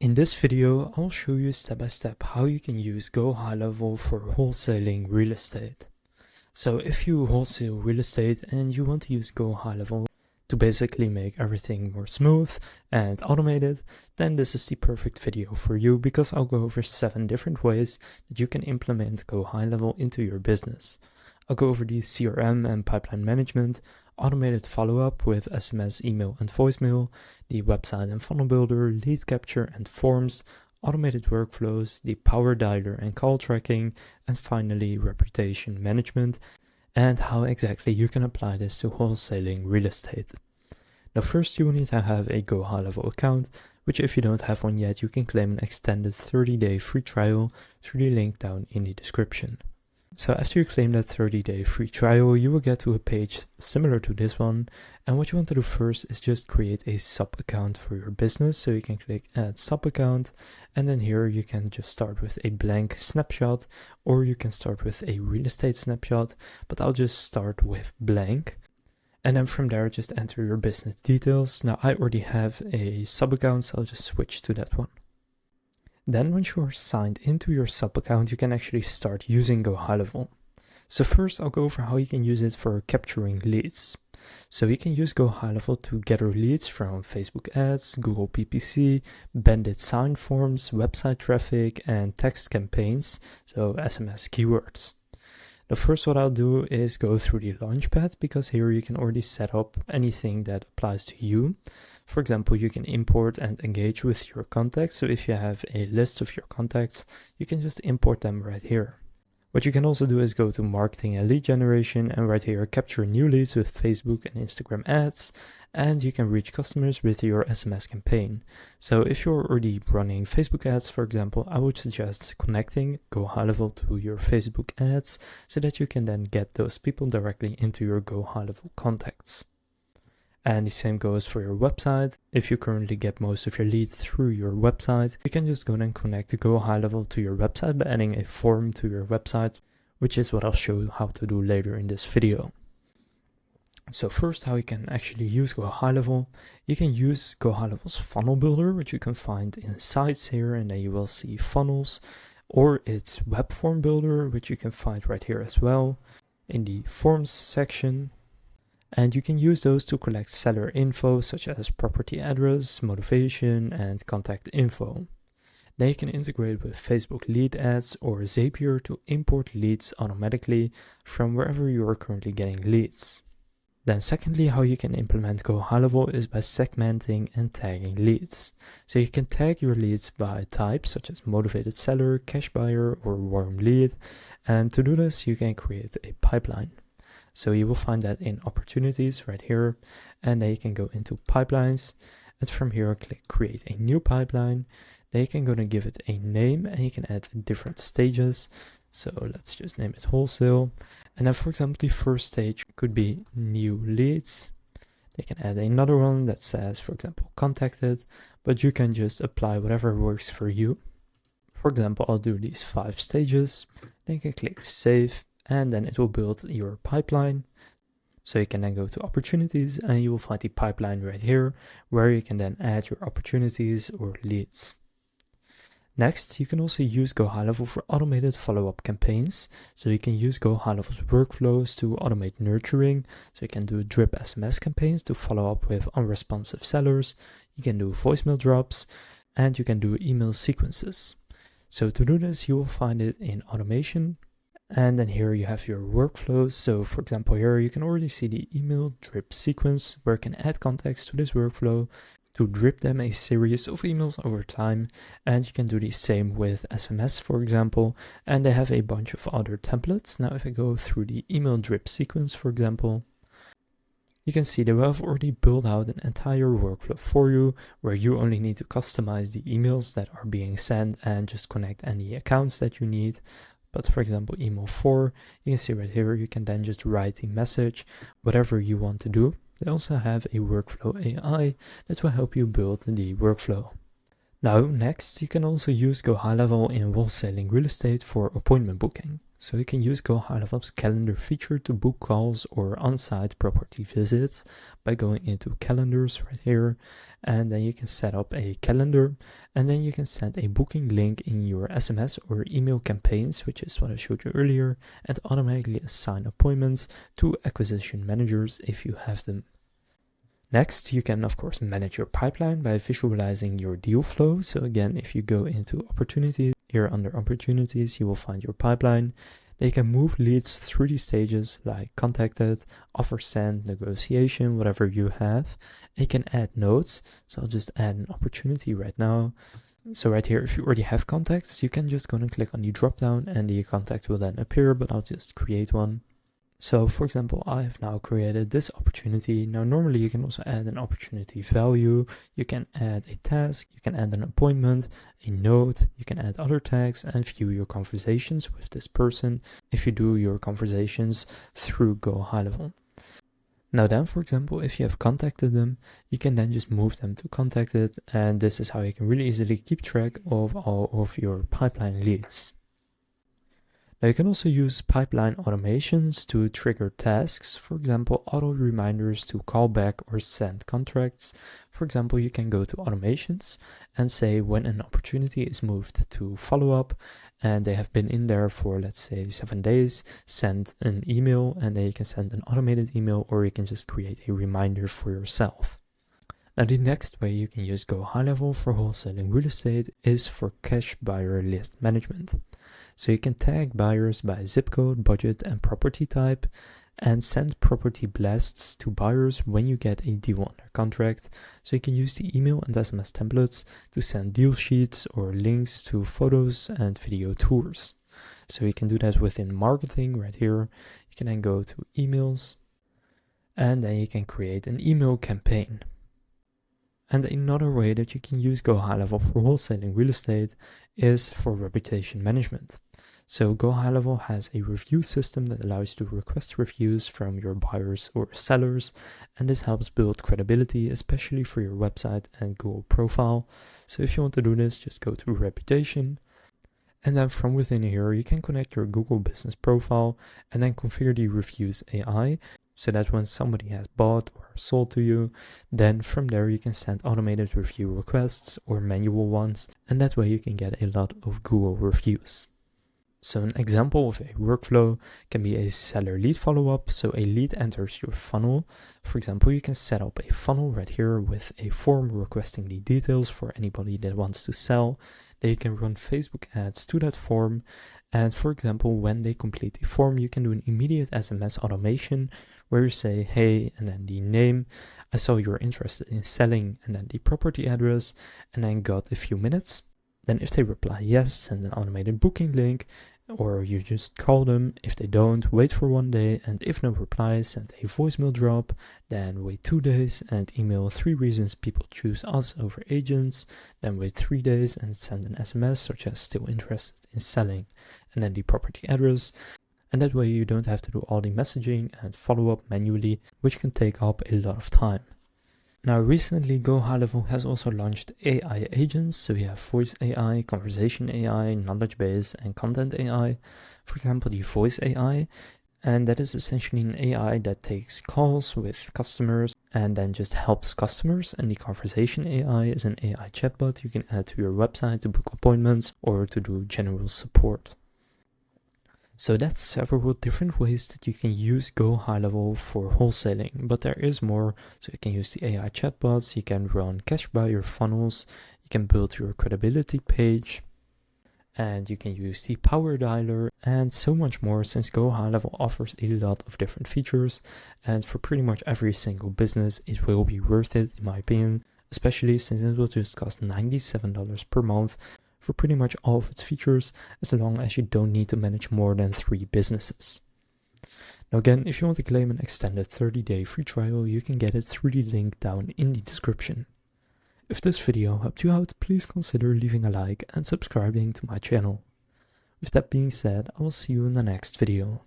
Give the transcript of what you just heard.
In this video, I'll show you step by step how you can use GoHighLevel for wholesaling real estate. So if you wholesale real estate and you want to use GoHighLevel to basically make everything more smooth and automated, then this is the perfect video for you because I'll go over 7 different ways that you can implement GoHighLevel into your business. I'll go over the CRM and pipeline management, automated follow-up with SMS, email, and voicemail, the website and funnel builder, lead capture and forms, automated workflows, the power dialer and call tracking, and finally reputation management, and how exactly you can apply this to wholesaling real estate. Now first you will need to have a GoHighLevel account, which if you don't have one yet, you can claim an extended 30-day free trial through the link down in the description. So after you claim that 30-day free trial, you will get to a page similar to this one. And what you want to do first is just create a sub account for your business. So you can click add sub account. And then here you can just start with a blank snapshot, or you can start with a real estate snapshot, but I'll just start with blank. And then from there, just enter your business details. Now I already have a sub account, so I'll just switch to that one. Then once you are signed into your sub account, you can actually start using GoHighLevel. So first I'll go over how you can use it for capturing leads. So you can use GoHighLevel to gather leads from Facebook ads, Google PPC, bandit sign forms, website traffic, and text campaigns, so SMS keywords. The first what I'll do is go through the Launchpad, because here you can already set up anything that applies to you. For example, you can import and engage with your contacts. So if you have a list of your contacts, you can just import them right here. What you can also do is go to marketing and lead generation, and right here capture new leads with Facebook and Instagram ads, and you can reach customers with your SMS campaign. So if you're already running Facebook ads, for example, I would suggest connecting GoHighLevel to your Facebook ads so that you can then get those people directly into your GoHighLevel contacts. And the same goes for your website. If you currently get most of your leads through your website, you can just go and connect GoHighLevel to your website by adding a form to your website, which is what I'll show you how to do later in this video. So first, how you can actually use GoHighLevel. You can use GoHighLevel's funnel builder, which you can find in sites here, and then you will see funnels, or its web form builder, which you can find right here as well in the forms section. And you can use those to collect seller info such as property address, motivation, and contact info. Then you can integrate with Facebook lead ads or Zapier to import leads automatically from wherever you are currently getting leads. Then secondly, how you can implement GoHighLevel is by segmenting and tagging leads. So you can tag your leads by type such as motivated seller, cash buyer, or warm lead. And to do this, you can create a pipeline. So you will find that in opportunities right here, and then you can go into pipelines, and from here click create a new pipeline. Then you can go and give it a name, and you can add different stages. So let's just name it wholesale. And then for example, the first stage could be new leads. They can add another one that says, for example, contacted, but you can just apply whatever works for you. For example, I'll do these 5 stages. Then you can click save. And then it will build your pipeline. So you can then go to opportunities, and you will find the pipeline right here where you can then add your opportunities or leads. Next, you can also use GoHighLevel for automated follow-up campaigns. So you can use GoHighLevel's workflows to automate nurturing. So you can do drip SMS campaigns to follow up with unresponsive sellers. You can do voicemail drops, and you can do email sequences. So to do this, you will find it in automation. And then here you have your workflows. So for example, here you can already see the email drip sequence where you can add contacts to this workflow to drip them a series of emails over time. And you can do the same with SMS, for example, and they have a bunch of other templates. Now, if I go through the email drip sequence, for example, you can see that we have already built out an entire workflow for you where you only need to customize the emails that are being sent and just connect any accounts that you need. But for example, email 4, you can see right here, you can then just write the message, whatever you want to do. They also have a workflow AI that will help you build the workflow. Now next, you can also use GoHighLevel in wholesaling real estate for appointment booking. So you can use GoHighLevel's calendar feature to book calls or on-site property visits by going into calendars right here, and then you can set up a calendar, and then you can send a booking link in your SMS or email campaigns, which is what I showed you earlier, and automatically assign appointments to acquisition managers if you have them. Next, you can of course manage your pipeline by visualizing your deal flow. So again, if you go into opportunities, here under opportunities, you will find your pipeline. Then you can move leads through these stages like contacted, offer sent, negotiation, whatever you have. And you can add notes. So I'll just add an opportunity right now. So right here, if you already have contacts, you can just go and click on the drop down and the contact will then appear, but I'll just create one. So for example, I have now created this opportunity. Now normally you can also add an opportunity value, you can add a task, you can add an appointment, a note, you can add other tags and view your conversations with this person if you do your conversations through GoHighLevel. Now then, for example, if you have contacted them, you can then just move them to contacted, and this is how you can really easily keep track of all of your pipeline leads. Now you can also use pipeline automations to trigger tasks, for example, auto reminders to call back or send contracts. For example, you can go to automations and say when an opportunity is moved to follow up and they have been in there for, let's say, 7 days, send an email, and then you can send an automated email, or you can just create a reminder for yourself. Now the next way you can use GoHighLevel for wholesaling real estate is for cash buyer list management. So you can tag buyers by zip code, budget, and property type, and send property blasts to buyers when you get a deal under contract. So you can use the email and SMS templates to send deal sheets or links to photos and video tours. So you can do that within marketing right here. You can then go to emails, and then you can create an email campaign. And another way that you can use GoHighLevel for wholesaling real estate is for reputation management. So GoHighLevel has a review system that allows you to request reviews from your buyers or sellers, and this helps build credibility, especially for your website and Google profile. So if you want to do this, just go to reputation, and then from within here you can connect your Google business profile and then configure the reviews AI, so that when somebody has bought or sold to you, then from there you can send automated review requests or manual ones, and that way you can get a lot of Google reviews. So an example of a workflow can be a seller lead follow-up. So a lead enters your funnel. For example, you can set up a funnel right here with a form requesting the details for anybody that wants to sell. Then you can run Facebook ads to that form. And for example, when they complete the form, you can do an immediate SMS automation where you say, hey, and then the name, I saw you're interested in selling, and then the property address, and then got a few minutes. Then if they reply yes, send an automated booking link, or you just call them. If they don't, wait for 1 day, and if no reply, send a voicemail drop, then wait 2 days and email 3 reasons people choose us over agents, then wait 3 days and send an SMS such as still interested in selling, and then the property address. And that way you don't have to do all the messaging and follow up manually, which can take up a lot of time. Now recently GoHighLevel has also launched AI agents, so you have voice AI, conversation AI, knowledge base, and content AI. For example, the voice AI, and that is essentially an AI that takes calls with customers and then just helps customers, and the conversation AI is an AI chatbot you can add to your website to book appointments or to do general support. So that's several different ways that you can use GoHighLevel for wholesaling, but there is more. So you can use the AI chatbots, you can run cash buyer funnels, you can build your credibility page, and you can use the power dialer and so much more, since GoHighLevel offers a lot of different features, and for pretty much every single business it will be worth it in my opinion, especially since it will just cost $97 per month for pretty much all of its features, as long as you don't need to manage more than 3 businesses. Now again, if you want to claim an extended 30-day free trial, you can get it through the link down in the description. If this video helped you out, please consider leaving a like and subscribing to my channel. With that being said, I will see you in the next video.